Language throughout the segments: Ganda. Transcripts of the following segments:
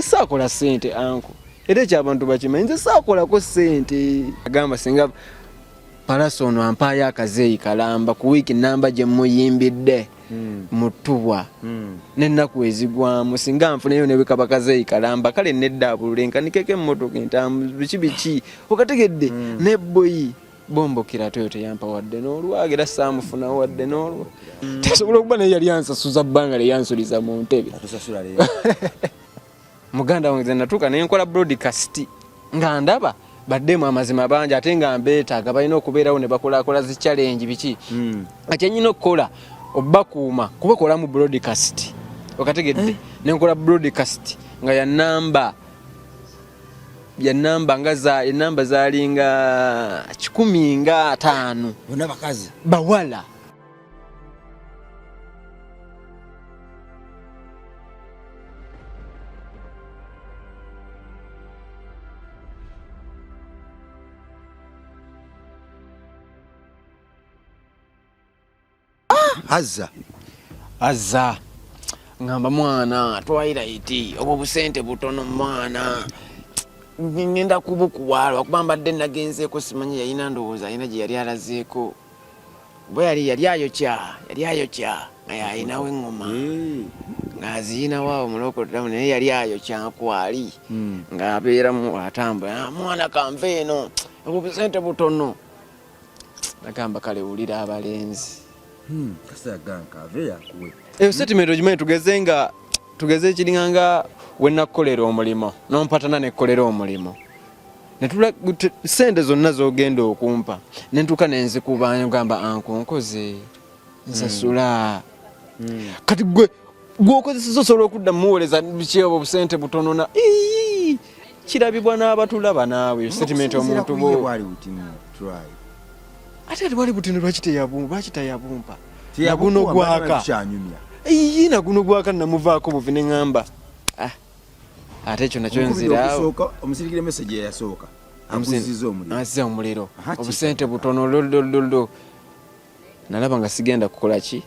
Sakola sente anko. Era ky'abantu bakimanyi nze sakolako sente. Agamba singa Palaso ono ampaayo akazeeyi kalamba ku wiiki namba gye muyimbidde mutuwa n'ennaku ezigwamu singa nfuneyo ne bikaba kazeeyi kalamba kale neddaabulule nkanikeko emmotoka entambuza biki okategedde ne boyi bombokera Toyota yampa wadde n'olwaga era saamufuna wadde n'olwa tasobola okuba naye yali ansasuza bbanga lyeyansuliza mu ntebe muganda wange nze natuuka ne nkola broadcast nga ndaba baddemu amazima bangi ate nga mbeetaaga balina okubeerawo ne bakolakola zi challenge biki akyenyina okukola obbakuuma kubakola mu broadcast okategedde ne nkola broadcast nga ya namba enamba zaalinga 15 bonna bakazi bawala azza ngamba mwana twayiraiti obwo busente butono mwana ngenda kubukuwalwa kuba mbadde nagenzeeko simanyi yalina ndowooza alina gye yali alazeeko bwe yali ayokya nga yalinawo eŋŋoma ng'aziyina waawo mulokoteramu naye yali ayokya nkwali ng'abeeramu atambula mwana kanve eno obwo busente butono nagamba kale wulira abalenzi settlement ogimanyi tugeze ekiringanga wennakukolera omulimo nompatana nekkolera omulimo sente zonna zogenda okumpa nentuuka nenzikuba ngamba anko nkoze nsasula kati gweokozesa osobola okudda muwoleza bikyobo busente butonona kirabibwa n'abatulaba naawe settlement omuntu bo ate wali butino lwakitayabumpa naguno gwaka naguno gwaka namuvaako buvi ne ŋŋamba ate ekyo nakyo nziraawo omusirikire message yasooka ansiza omuliro obusente butono lolololo nalaba nga sigenda kukola ki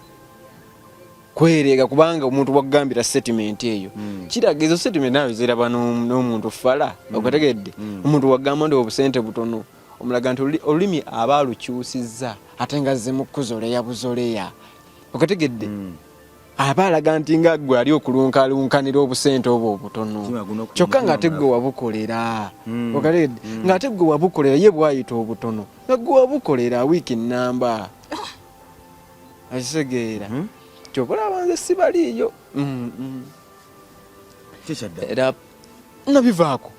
kwereega kubanga omuntu wagambira settlement eyo kiraga ezo settlement nawe ziraba n'omuntu fala okategedde omuntu wagamba ndi obusente butono omulaga nti olulimi aba alukyusizza ate nga zze mu kuzoleya buzoleya okategedde aba alaga nti nga gwe ali okulunkalunkanira obusente obwo obutono kyokka ng'ate gwe wabukolera okategedde ng'ate gwe wabukolera ye bwayita obutono nga gwe wabukolera wiiki nnamba akitegeera kyokola abanze sibaliiyo era nabivaako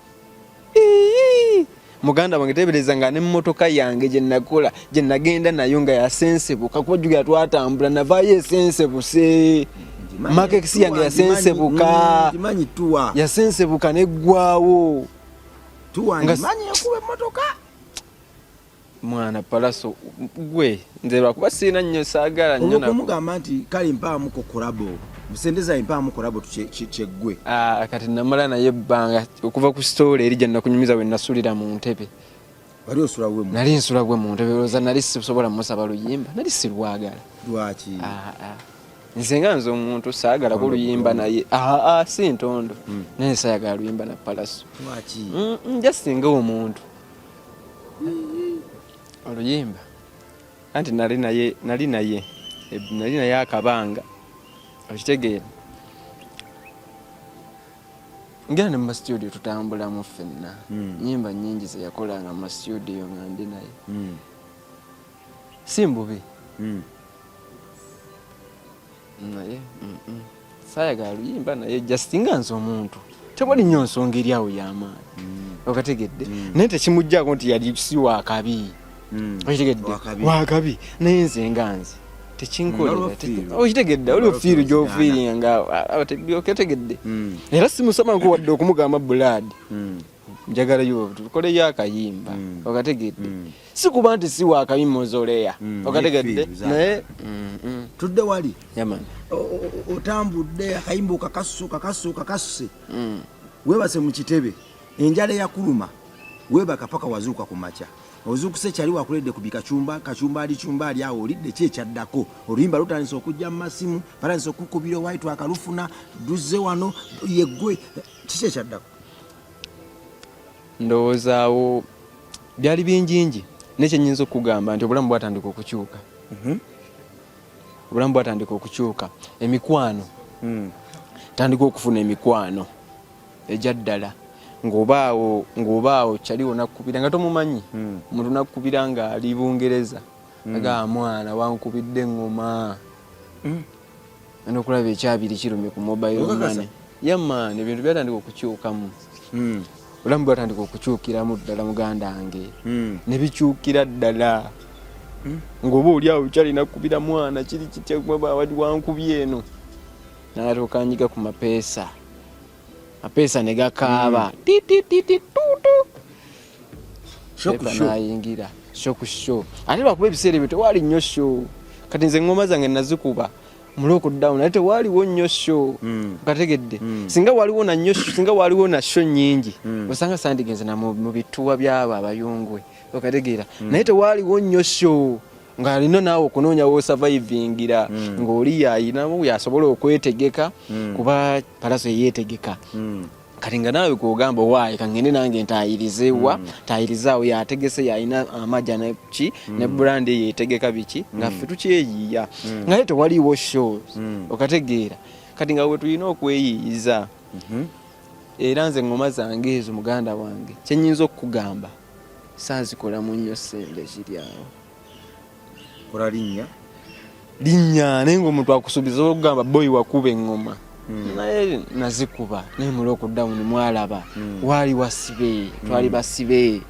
muganda wange tebereza nga n'emmotoka yange gye nakola gye nagenda nayo nga yasensebuka kuba juga twatambula navaayo esensebuse makekisi yange yasensebuka neggwawo mwana Palaso gwe nze lwakuba sirina nnyo saagala nnyo okumugamba nti kale mpaamu kokolabo musendeza mpaamu kolabo kyeggwe kati namala naye ebbanga okuva ku story eri gye nakunyumiza we nasulira mu ntebe nali nsula bwe mu ntebe olowooza nali sisobola musaba luyimba nali sirwagala lwaki nze nga nze omuntu saagala ku luyimba naye si ntondo naye saayagala luyimba na Palaso njasinga omuntu oluyimba anti nali naye akabanga okitegeera ngera ne mu studio tutambulamu ffenna nyimba nnyingi ze yakolanga mu studio nga ndi naye si mbubi naye saayagala luyimba naye just nga nze omuntu tewali nnyo nsonga eri awo y'amaanyi okategedde naye tekimugjaako nti yali si wakabi okitegedde wakabi naye nze nga nze tekinkolera okitegedde oli ofiiru gy'ofiiringa nga okitegedde era simusaba nko wadde okumugamba buladi njagalayo tukoleyo akayimba okategedde si kuba nti si wakabi mozoleya okategedde naye tudde wali yamani otambudde akayimba okakasusse weebase mu kitebe enjala eyakuluma weebaka paka wazuuka ku makya ozuukuse kyali wakuledde ku kacumbaali awo olidde kyekyaddako oluyimba lutandise okujja mu masimu batandise okukubira owaitu akalufuna duzze wano yeggwe kiki ekyaddako? Ndowoozaawo byali bingingi nekyenyinza okugamba nti obulamu bwatandika okukyuka. Obulamu bwatandika okukyuka, emikwano tandika okufuna emikwano ejja ddala ng'obaawo kyaliwo nakkubira nga tomumanyi. Omuntu nakkubira nga ali Bungereza agamba mwana wankubidde eŋŋoma. Nokulaba ekyabiri kirumye ku mobile money. Yamani ebintu byatandika okukyukamu. Obulamu bwatandika okukyukiramu ddala muganda wange. Ne bikyukira ddala. Ng'oba oli awo kyalina kkubira mwana kiri kitya wankubye eno. N'alyoka anyiga ku mapeesa. Mapeesa ne gakaaba. Titititutu. Nayingira. Show. Ate lwakuba ebiseera ebyo tewaali nnyo show. Kati nze eŋŋoma zange nazikuba mu lockdown ate waaliwo nnyo show. Kategedde. Singa waaliwo na show nnyingi. Osanga sandigenze na mu bituwa byabo abayungwe. Okategeera. Naye tewaaliwo nnyo show. Nga lino naawe okunoonya w'osurvivingira ng'oli yayinamu yasobola okwetegeka kuba palaso yeetegeka. Kati nga naawe kugamba waayi kangende nange ntayirizeewa tayirizaawo yategese yayina amajja neki ne brand yeetegeka biki nga ffe tukyeyiiya nga tewaliiwo shows. Okategeera. Kati nga we tulina okweyiiyiza. Era nze eŋŋoma zange ezo muganda wange kyenyinza okukugamba saazikolamu nnyo ssente kiri awo. Kola linnya naye ng'omuntu akusuubiza okugamba boyi wakuba eŋŋoma. Naye nazikuba naye mu lockdown mwalaba waali wasibe twali basibe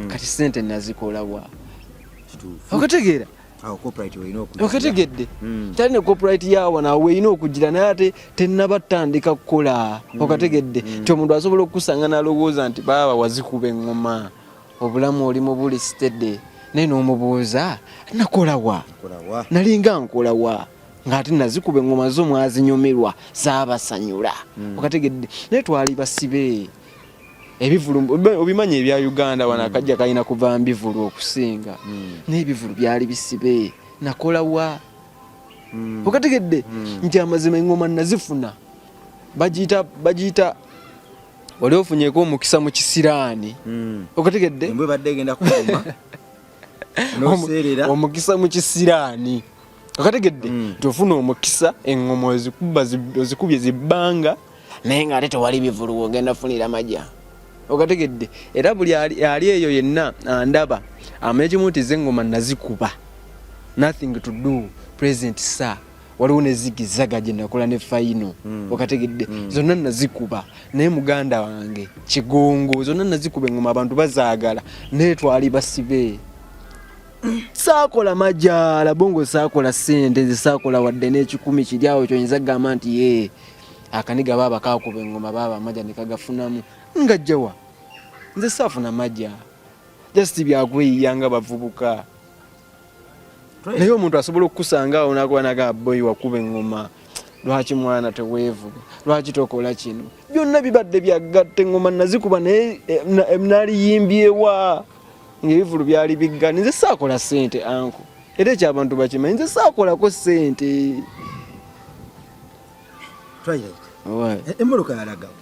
kati ssente nazikolawa. Okategeera. Okategedde. Talina corporate yawa nawe erina okugira naye ate tennabatandika kukola. Okategedde. Nti omuntu asobola okukusanga n'alowooza nti baaba wazikuba eŋŋoma obulamu olimu buli steady. Naye n'omubuuza nakolawa nalinga nkolawa ng'ate nazikuba eŋŋoma zo mwazinyumirwa zaabasanyula. Okategedde. Naye twali basibe ebivulu obimanyi ebya Uganda wano akajja kalina kuva mbivulu okusinga naye ebivulu byali bisibe nakolawa. Okategedde nti amazima eŋŋoma nazifuna bagiyita wali ofunyeko omukisa mu kisiraani. Okategedde. Embwe badde egenda kuluma omukisa mu kisiraani. Okategedde. Tofuna omukisa eŋŋoma ozikubye zibbanga naye ng'ate tewali bivulu ogenda funira majja. Okategedde. Era buli ali eyo yenna andaba amanye kimu nti z'eŋŋoma nazikuba. Nothing to do present sir. Waliwo ne zigizaga gye nakola ne fayino. Okategedde. Zonna nazikuba naye muganda wange kigongo zonna nazikuba eŋŋoma abantu bazaagala naye twali basibe. Saakola majala bongo saakola ssente nze saakola wadde n'ekikumi kiri awo kyoyinza kugamba nti ye akaniga baaba kaakuba eŋŋoma baaba amajja ne kagafunamu ngajjawa. Nze saafuna majja just byakweyiya nga bavubuka. Naye omuntu asobola okukusanga awo nakuba naga boyi wakuba eŋŋoma lwaki mwana teweevuga lwaki tokola kino byonna bibadde byagatta eŋŋoma nazikuba naye naliyimbyewa ng'ebivulu byali biggana. Nze saakola ssente anko era ekyabantu bakimanyi nze saakolako ssente. Emmotoka yalagawo.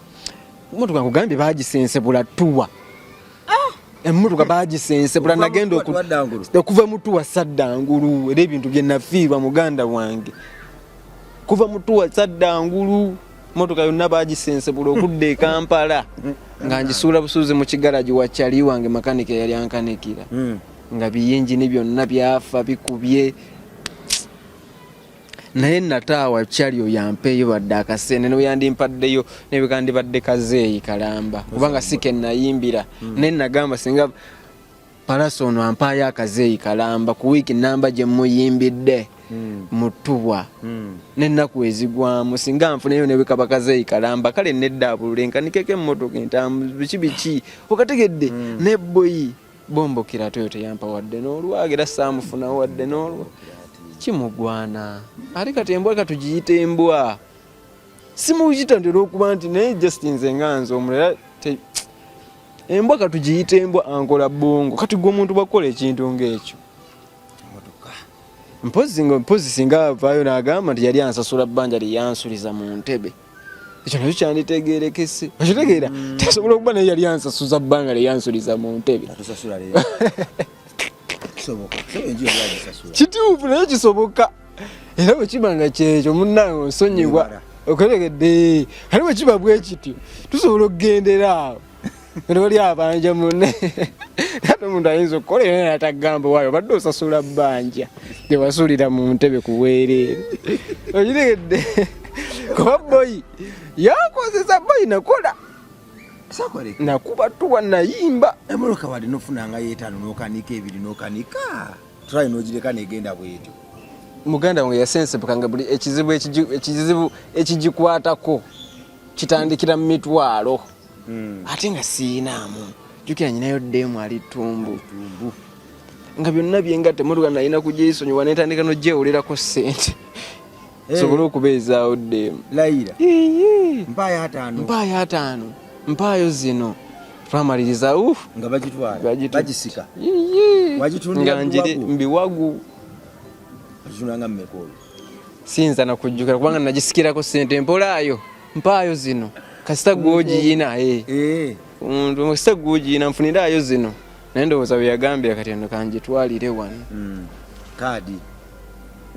Emmotoka nkugambye baagisensebula tuwa. Emmotoka baagisensebula nagenda okuva mu tuwa Saddangulu era ebintu bye nafiirwa muganda wange. Kuva mu tuwa Saddangulu motoka yonna baagisensebula okudda e Kampala nga njisuula busuuzi mu kigaraji wa kyali wange makanike yali ankanikira nga biyinjini byonna byafa bikubye. Naye nataawa kyali oyampeeyo badde akasente ne yandimpaddeyo nebikandibadde kazeeyi kalamba kubanga sike nayimbira naye nagamba singa palaso ono ampaayo akazeeyi kalamba ku wiiki namba gye muyimbidde mutuwa n'ennaku ezigwamu singa nfuneyo ne bikaba kazeeyi kalamba kale neddaabulula enkanikeko emmotoka entambuzi biki. Okategedde ne boyi bombokera Toyota yampa wadde n'olwaga era saamufunawo wadde n'olwa kimugwana. Ate kati embwa katugiyita embwa simuyitandira okuba nti naye just nze nga nze omulala embwa katugiyita embwa ankola bongo. Kati gwe omuntu bakola ekintu ng'ekyo mpozi singa avaayo n'agamba nti yali ansasula bbanja lye yansuliza mu ntebe ekyo nakyo kyanditegeerekese okitegeera tasobola okuba naye yali ansasuza bbanga lyeyansuliza mu ntebe kituufu naye kisoboka era bwe kiba nga kyekyo munnange onsonyiwa oketegedde ali bwe kiba bwe kityo tusobola okugendera awo oli abanja munne ate omuntu ayinza okukola era natagamba waayo badde osasula bbanja gyewasulira mu ntebe kuweereere okitegedde kuba boyi yakozesa boyi nakola nakuba tuwa nayimba emoloka wali nofunanga yeetaano nokanika ebiri nokanika tulayi nogireka negenda bwetyo muganda wange yasensepukanga buli ekizibu ekigikwatako kitandikira mu mitwalo ate nga siinaamu jjukira nyinayo ddeemu ali ttumbu nga byonna byengatte emotoka nalina kugyesonyiwa netandika nogyewulerako ssente sobole okubeezaawo ddeemu layira mpaayo 5 mpaayo zino twamaliriza nga bagisika nga njiri mbiwagu agitundanga mmekolo siyinza nakujjukira kubanga nagisikirako ssente mpolaayo mpaayo zino kasita gwogiyina kasita gwogiyina nfuniraayo zino naye ndowooza bwe yagambye kati eno kanjitwalire wano kaadi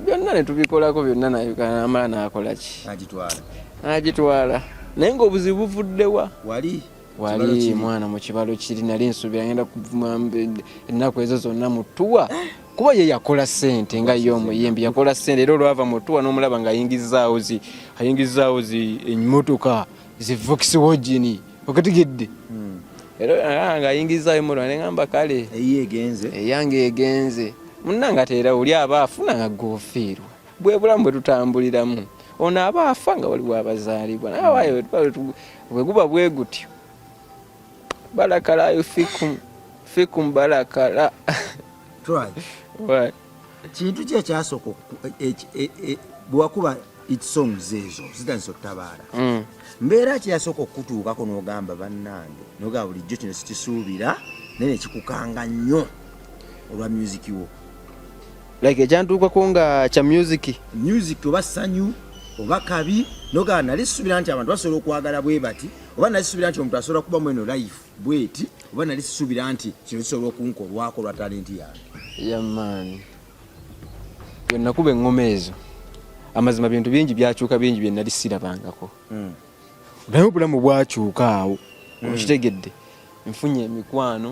byonna ne tubikolako byonna namala nakolaki agitwala naye ng'obuzibu buvuddewa wali mwana mu kibalo kiri nali nsuubira ngenda ennaku ezo zonna mutuwa kuba ye yakola ssente nga ye omuyimbi yakola ssente era olwava mutuwa n'omulaba ng'ayingizaawo emmotoka zi Volkswagen okategedde era ng'ayingizaayo emmotoka neŋŋamba kale eyange egenze munnange ate era oli aba afuna nga goofiirwa bwe bulamu bwe tutambuliramu ono aba afa nga waliwo abazaalibwa naye waayo bwe guba bwe gutyo balakalayo fikum balakala kintu ki ekyasooka bwewakuba songs ezo zitandise okutabaala mbeera ki yasooka okutuukako n'ogamba bannange nogamba bulijjo kino sikisuubira naye nekikukanga nnyo olwa musiki wo like ekyantuukako nga kya music oba ssanyu oba kabi nogamba nali sisuubira nti abantu basobola okwagala bwe bati oba nali sisuubira nti omuntu asobola kuba mweno life bweti oba nali sisuubira nti kino kisobola okunkolwako olwa talenti yange yamaani bwenakuba eŋŋoma ezo amazima bintu bingi byakyuka bingi bye nali sirabangako naye obulamu bwakyuka awo okitegedde nfunye emikwano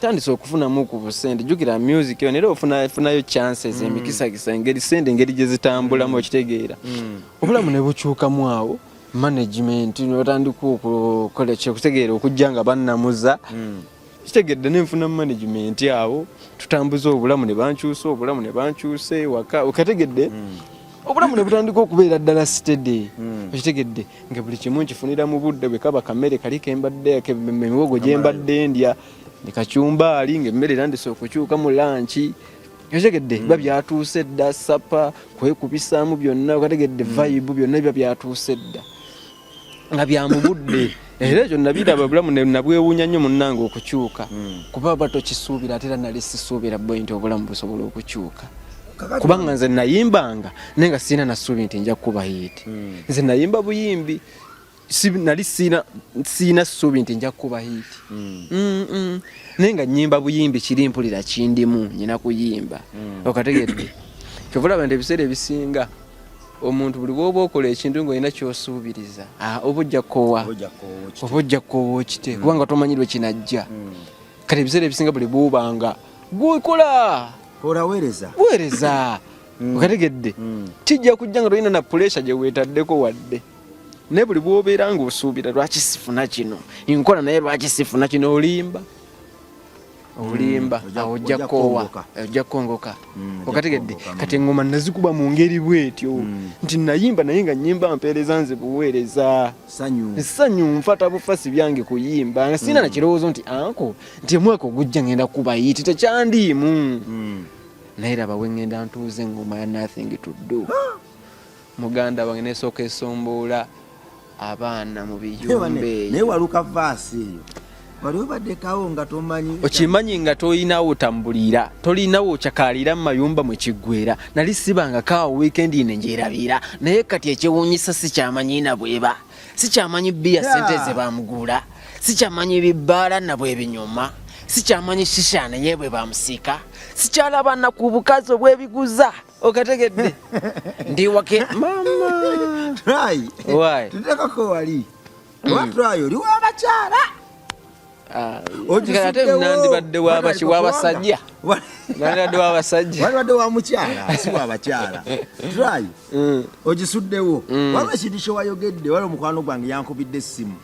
tandise okufunamu ku busente jjukira music yo nera ofunayo chances emikisakisa engeri sente engeri gye zitambulamu okitegeera obulamu ne bukyukamu awo management notandika okukola kyekutegeera okujja nga bannamuza kitegedde nenfuna management awo tutambuza obulamu ne bankyusa obulamu ne bankyuse ewaka okategedde obulamu ne butandika okubeera ddala steady okitegedde nga buli kimu nkifunira mu budde bwe kaba kamere kali kembadde emiwogo gye mbadde ndya nekacumbaali ng'emmere erandise okukyuka mu lanchi okitegedde biba byatuuse dda sapa kwekubisaamu byonna okategedde vibe byonna biba byatuuse dda nga bya mu budde era ekyo nabiraba bulamu nabwewuunya nnyo munnange okukyuka kuba ba tokisuubira ate era nali sisuubira bwe nti obulamu busobola okukyuka kubanga nze nayimbanga naye nga sirina nasuubi nti nja kuba hiti nze nayimba buyimbi nali sirina ssuubi nti nja kuba hiti naye nga nnyimba buyimbi kiri mpulira kindimu nyina kuyimba okategedde kyovulaba nti ebiseera ebisinga omuntu buli bwoba okola ekintu ng'olina kyosuubiriza oba ojja kkowa okite kubanga tomanyirwe kinajja kale ebiseera ebisinga buli bwobanga gwekola weereza okategedde kijja kujja nga tolina na puresha gye weetaddeko wadde naye buli bwobeera ng'osuubira lwaki sifuna kino nkola naye lwaki sifuna kino olimba ojja kukongoka okategedde kati eŋŋoma nazikuba mu ngeri bwetyo nti nayimba naye nga nnyimba mpeereza nze buweereza essanyu nfata bufasi byange kuyimba nga sirina nakirowoozo nti anko nti omwaka ogujja ngenda kuba yiti tekyandiimu naye raba we ŋŋenda ntuuza eŋŋoma ya nothing to do muganda wange nesooka esombola abaana mu biyumbe naye waluka vaasi eyo wali obaddekawo nga tomanyi okimanyi nga tolinawo otambulira tolinawo okyakaalira mu mayumba mwe kiggwera nali sibanga kaawo wiikendi ine ngyerabira naye kati ekiwuunyisa si kyamanyina bweba sikyamanyi bia sente ze bamugula, sikyamanyi bibbaala nabwe ebinyoma, sikyamanyi shisha naye bwe bamusika, sikyalaba na ku bukazi obwebiguza okategedde ndi wake mama try why tutekako wali try oli wabakyala ate nandi badde wabasajja nandi wabasajja wali badde wa mukyala si wabakyala try ogisuddewo waliwo ekintu kyewayogedde waliwo mukwano gwange yankubidde essimu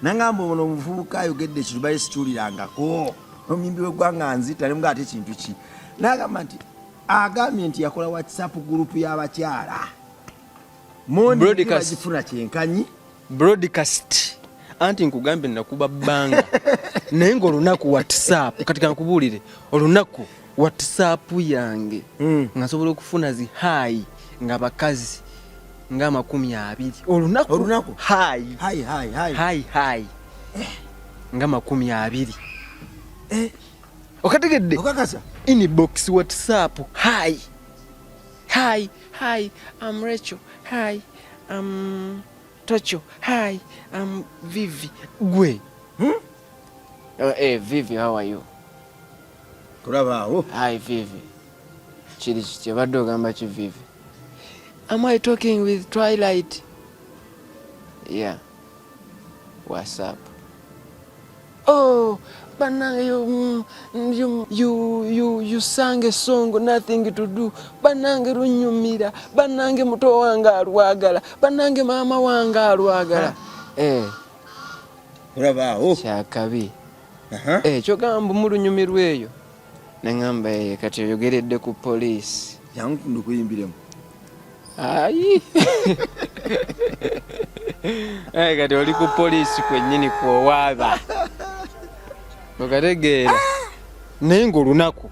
nangamba ono omuvubuka ayogedde ekintu baye sikiwulirangako omuyimbi w'eggwanga nzita ne mga ate ekintu ki n'agamba nti agambye nti yakola WhatsApp group y'abakyala bagifuna kyenkanyi broadcast anti nkugambye nakuba bbanga naye ng'olunaku WhatsApp katika nkubuulire olunaku WhatsApp yange nga nsobola okufuna zi hayi nga bakazi nga 20 olunaku hayi nga 20 okategedde okakasa inbox WhatsApp hi I'm Rachel hi I'm Tocho hi I'm Vivi gwe Vivi how are you kulabaawo hi Vivi chiri badde ogamba ki Vivi am I talking with Twilight yeah WhatsApp oh banange you sang a song nothing to do banange runyumira banange muto wange alwagala banange mama wange alwagala kulabaawo kyakabi kyogamba mulunyumirwa eyo nengamba kati oyogeredde ku poliisi yangu ndukuyimbiremu ayi kati oli ku poliisi kwennyini kwowaaba okategeera naye ng'olunaku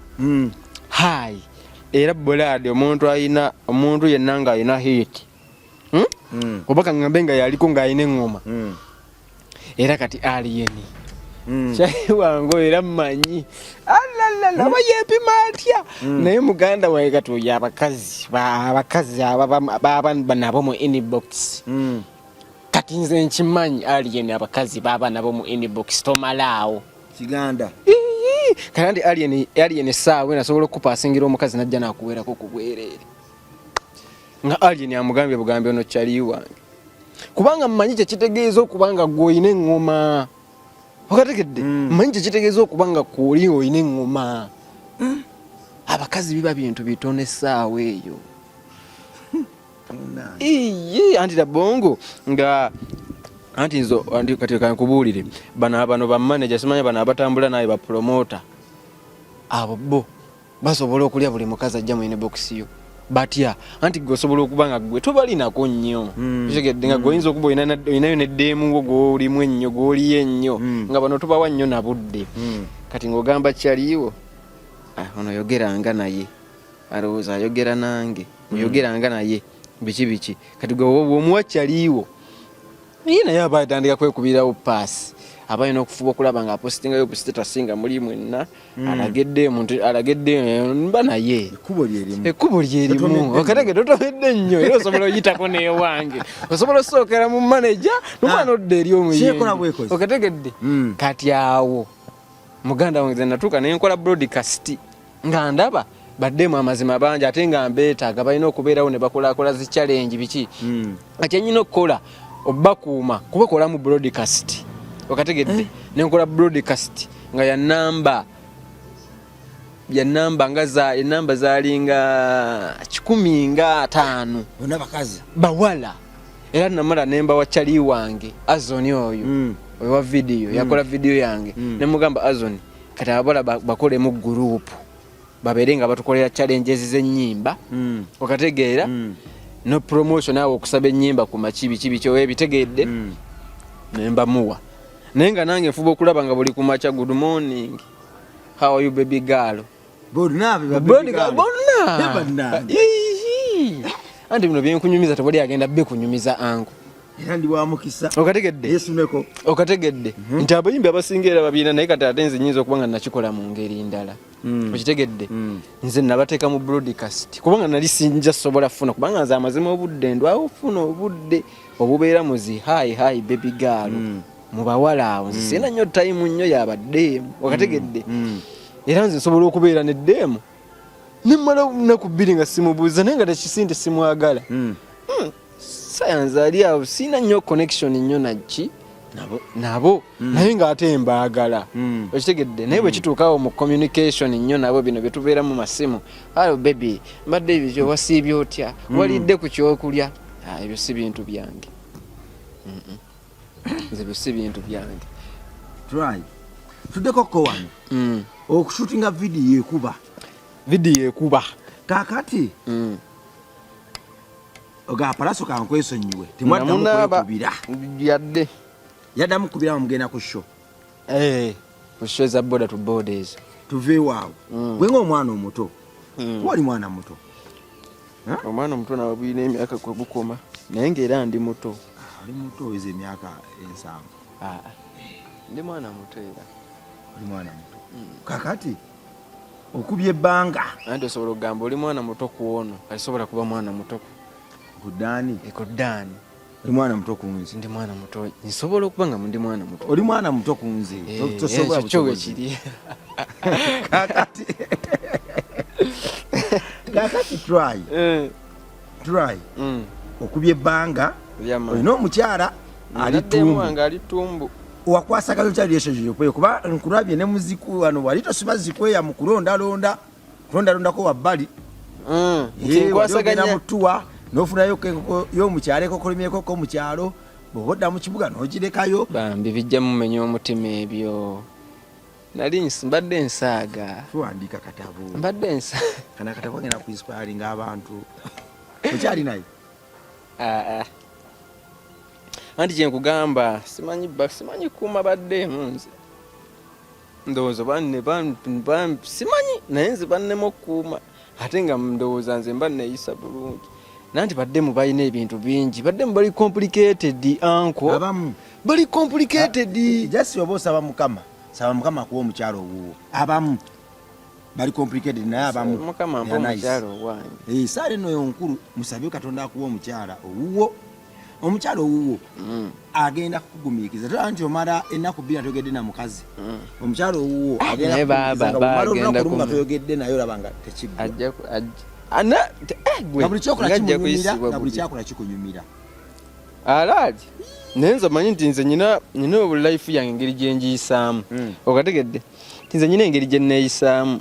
hayi era bolade omuntu yenna ng'alina hit oba kaŋŋambe nga yaliko ng'alina eŋŋoma era kati aliyeni kyayi wange era mmanyi aba yeepima atya naye muganda wange kati oyo abakazi baba nabo mu inbox kati nze nkimanyi aliyeni abakazi baba nabo mu inbox tomalaawo kiganda kandi alien saawe nasobola okupasingira omukazi najja nakuweerako ku bwereere nga alien amugambye bugambe ono kyali wange kubanga mmanyi kyekitegeeza okubanga gw'olina eŋŋoma okategedde mmanyi kyekitegeeza okubanga kwoli olina eŋŋoma abakazi biba bintu bitono essaawa eyo anti dabongo nga anti nzo andi katika nkubuulire bano ba manager simanya bano abatambula naye ba promoter abo bo basobola okulya buli mukazi ajja mu inbox yo batya anti gosobola okubanga gwe tobalinako nnyo kigedde nga goyinza okuba inayo neddemu ngo golimu ennyo goliye ennyo nga bano tobawa nnyo na budde kati ng'ogamba kyaliwo ono yogeranga naye alowooza ayogera nange oyogeranga naye biki kati gwe omuwa kyaliwo naye aba atandika kwekubirawo paasi aba alina okufuba okulaba nga apositingayo status nga muli mwenna alagedde mba naye ekkubo lyerimu okategedde otomedde nnyo era osobola oyitako neewange osobola osookera mu manager nomwana odda eri omuyembe okategedde kati awo muganda wange natuuka nenkola broadcast nga ndaba baddemu amazima bangi ate nga mbeetaaga balina okubeerawo ne bakolakola zi challenge biki ati enyina okukola obakuuma kubakola mu broadcast okategedde nenkola broadcast nga ya namba nga zalinga 15 bonna bakazi bawala era namala nemba wa chali wange Azoni oyo wa video yakola video yange nemugamba Azoni kati abala bakole mu group baberenga batukolera challenges z'ennyimba okategeera no promotion awo okusaba ennyimba ku makibi kyo ebitegedde nemba muwa nenga nange mfuba okulaba nga buli kumacha good morning how are you baby girl bonna anti bino byenkunyumiza tebali agenda be kunyumiza angu era ndi wa mukisa okategedde yesuneko okategedde nti abayimbi abasinga era babiina naye kati ate nze nyinza okuba nga nakikola mu ngeri ndala okitegedde nze nabateeka mu broadcast kubanga nali sinja sobola funa kubanga nze amazima obudde ndwawo ofuna obudde obubeera mu zi hayi baby girl mu bawala awo nze sina nnyo time nnyo yabaddeemu okategedde era nze nsobola okubeera neddeemu nimmala nnaku bbiri nga simubuuza naye nga tekisinte simwagala sayansi ali awo sina nnyo connection nnyo naki nabo naye ng'ate mbaagala okitegedde naye bwe kituukawo mu communication nnyo nabo bino bye tubeera mu masimu alo baby mbadde ebyo wasiibye otya walidde ku kyokulya ebyo si bintu byange nze byo si bintu byange tuddeko ko wano okushutinga vidiyo ekuba kakati oga palaso kankwesonyiwe temwaddamukubiira yaddamu kubira mugenda ku show ku show za border to borders tuveewaawo gwenga omwana omuto wali mwana muto omwana omuto nawe buyina emyaka kwe bukoma naye ngaera ndi muto ali muto oweza emyaka 7 ndi mwana muto era oli mwana muto kakati okubye ebbanga anti osobola okugamba oli mwana muto kuwono alisobola kuba mwana muto kudaani ekodaani oli mwana muto ku nze ndi mwana muto nsobola okuba nga ndi mwana muto oli mwana muto ku nze tosobola kyowe kiri kakati try okubye ebbanga olina omukyala ali tumbu wakwasagayo kyali yeshoje kuba nkulabye ne muziku wano wali tosima zikweya mu kulondalonda ko wabbali nkwasaganya mutuwa nofunayo y'omukyalo kolimyeko ko mukyalo bwodda mu kibuga n'ogirekayo bambi bijja mumenya omutima ebyo nali mbadde nsaaga tuwandiika katabo mbadde kana katabo ngena ku inspiring abantu mukyali naye anti kyenkugamba simanyi kuuma baddeemu nze ndowooza simanyi naye nze bannemu okukuuma ate nga ndowooza nze mba neeyisa bulungi nanti baddemu balina ebintu bingi baddemu bali complicated anko abamu bali complicated jasi oba osaba mukama kuwa omukyalo owuwo abamu bali complicated naye abamu mukama mpa omukyalo owange saala eno yonkulu musabye katonda akuwa omukyala owuwo omukyalo owuwo agenda kukugumiikiza tola nti omala ennaku bbiri atogedde na mukazi omukyalo owuwo agenda toyogedde naye olabanga tekiggwa buli kyakola kikunyumira alaali naye nze manyi nti nze nyina obulife yange engeri gyenjiyisaamu okategedde ti nze nyina engeri gyenneeyisaamu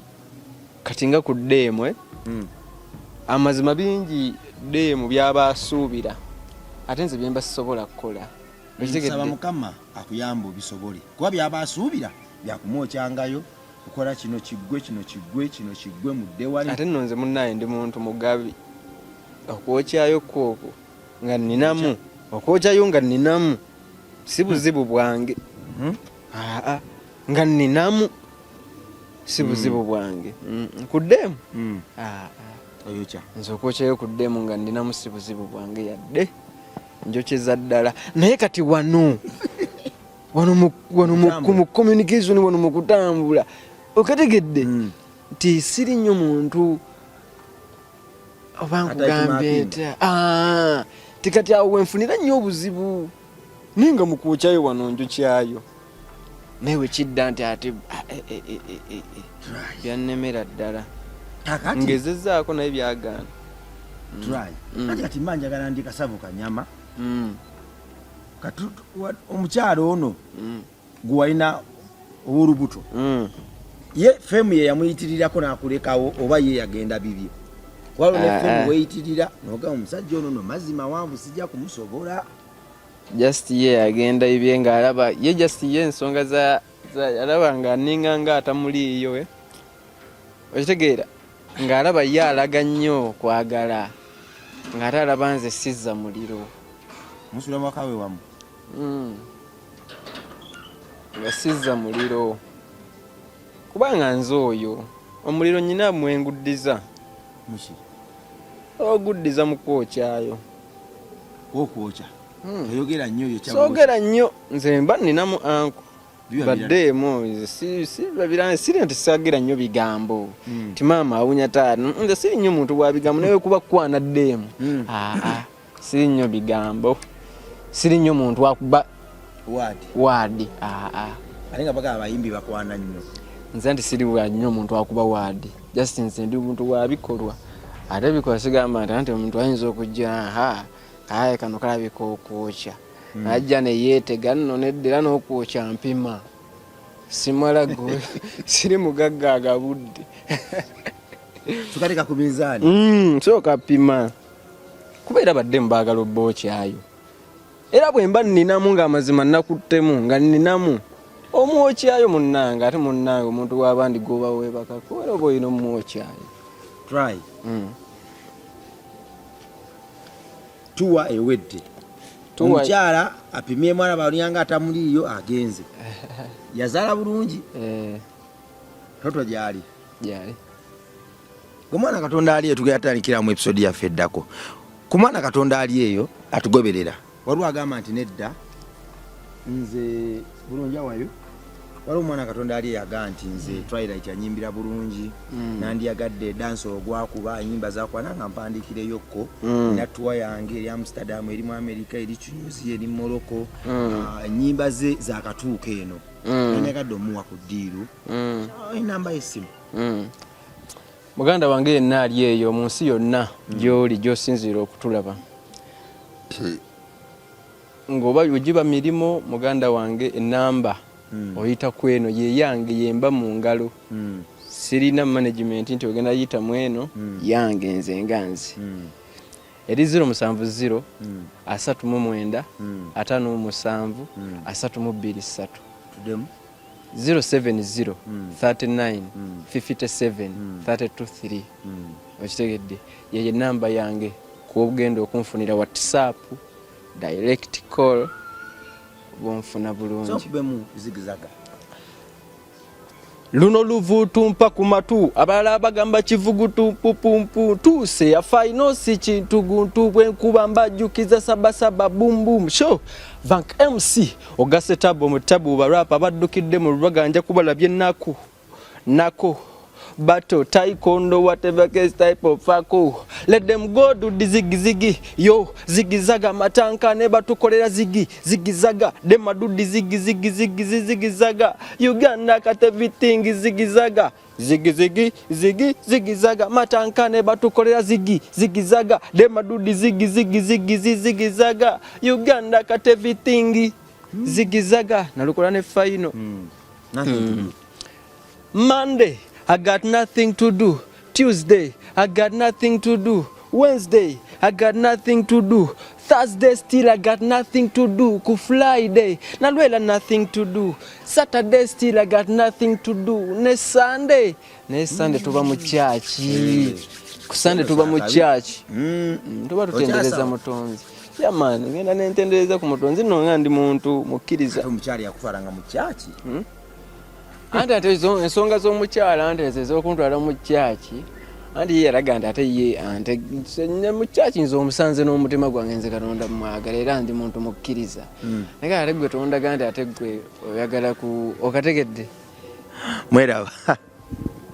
kati nga ku ddeemu amazima bingi ddeemu byaba asuubira ate nze byemba sisobola kukola saba mukama akuyamba obisobole kuba byaba asuubira byakumwokyangayo kukola kino kiggwe mudde wali ate nno nze munnaye ndi muntu mugabi okwokyayo kwokwo nga nninamu okwokyayo nga nninamu si buzibu bwange nga nninamu si buzibu bwange ku ddeemu oyokya nze okwokyayo ku ddeemu nga nninamu si buzibu bwange yadde njokyeza ddala naye kati wano mu communication wano mu kutambula okategedde nti siri nnyo muntu oba nkugambye nta tikati awo wenfunira nnyo obuzibu naye nga mukwokyayo wano njokyayo naye wekidda nti ate byannemera ddala ngezezzaako naye byagaana kati mba njagala ndi kasavu kanyama omukyalo ono gwe walina ow'olubuto ye femu ye yamuyitirirako n'akulekawo oba ye yagenda bibyo waliwo ne femu weeyitirira nogamba omusajja ono no mazima wanvu sijja kumusobola just ye yagenda bibye ng'alaba ye just ye ensonga alaba ng'aninga nga atamuliiyo okitegeera ng'alaba ye alaga nnyo kwagala ng'ate alaba nze sizza muliro musula mwakawe wamu nga sizza muliro kubanga nze oyo omuliro nyina mwenguddiza muki oguddiza mu kwokyayo okwokya oyogera nnyo yo soogera nnyo nze mba nninamu anko baddeemu babirane siri nti saagera nnyo bigambo ti maama awunya taata nze siri nnyo muntu bwa bigambo naye kuba kwana ddeemu siri nnyo bigambo siri nnyo muntu akuba waadi ate nga paka abayimbi bakwana nnyo nze nti siri bwa nnyo muntu akuba waadi just nze ndi muntu bwa bikolwa ate bikola sigamba nti omuntu ayinza okujja aye kano kalabika okwokya najja ne yeetega nno neddera n'okwokya mpima simala gwe siri mugagga agabudde tukateeka ku mizaani sooka pima kubeera badde mbaagala obbookyayo era bwe mba nninamu ng'amazima nakuttemu nga nninamu omwokyayo munnange ate munnange omuntu w'abandi goba weebakako era oba olina omwokyayo try tuwa ewedde omukyala apimye mwana baliyanga atamuliyo agenze yazaala bulungi toto gyali omwana katonda ali eyo tugenda tutandikiramu episode yaffe eddako ku mwana katonda ali eyo atugoberera waliwo agamba nti nedda nze bulungi awayo waliwo omwana katonda ali eyo agamba nti nze Twilight anyimbira bulungi nandiyagadde dansolo gwakuba enyimba zakuba nanga mpandiikireyokko natuwa yange eri Amsterdam eri mu America eri Chunyuzi eri Morocco enyimba ze zakatuuka eno nanyagadde omuwa ku ddiiru enamba y'essimu muganda wange yenna ali eyo mu nsi yonna gy'oli gy'osinziira okutulaba ng'oba ogiba mirimo muganda wange enamba oyita ku eno ye yange yemba mu ngalo sirina management nti ogenda yita mu eno yange nze nganzi eri 070 39 57 323 070 39 57 323 okitegedde yeye namba yange kuogenda okunfunira WhatsApp direct call bonfuna bulungi sokubemu zigizaga luno luvutumpa ku matu abalala bagamba kivugutu pupumpu tuse afaino si kintu guntu bwenkuba mbajjukiza sabasaba bumbum show Vank MC ogase tabo mutabu barapa baddukidde mu lubaganja kubalabye nako Bato, taekwondo, whatever case type of fako. Let them go do the ziggy. Yo, zigizaga matanka neba tukolera zigizaga. Dem do the zigizaga. Uganda got everything zigizaga. Zigizaga matanka neba tukolera zigizaga. Dem do the zigizaga. Uganda got everything zigizaga. Nalukola ne final. Monday I got nothing to do. Tuesday, I got nothing to do. Wednesday, I got nothing to do. Thursday, still I got nothing to do. Ku Friday, nalwela nothing to do. Saturday, still I got nothing to do. Ne Sunday tuba mu church. Ku Sunday tuba mu church. Tuba tutendereza mutonzi. Ya man, ngenda nentendereza ku mutonzi no ngandi muntu mukkiriza. Omukyali yakutwalanga mu church. Ate ensonga z'omukyala ante ez'okuntwala mu kyaki anti ye yalaga ate ye ante mu kyaki nze omusanze n'omutima gwange nze Katonda mwagala era ndi muntu mukkiriza naye ate gwe tondaga nti ate gwe oyagala ku okategedde mweraba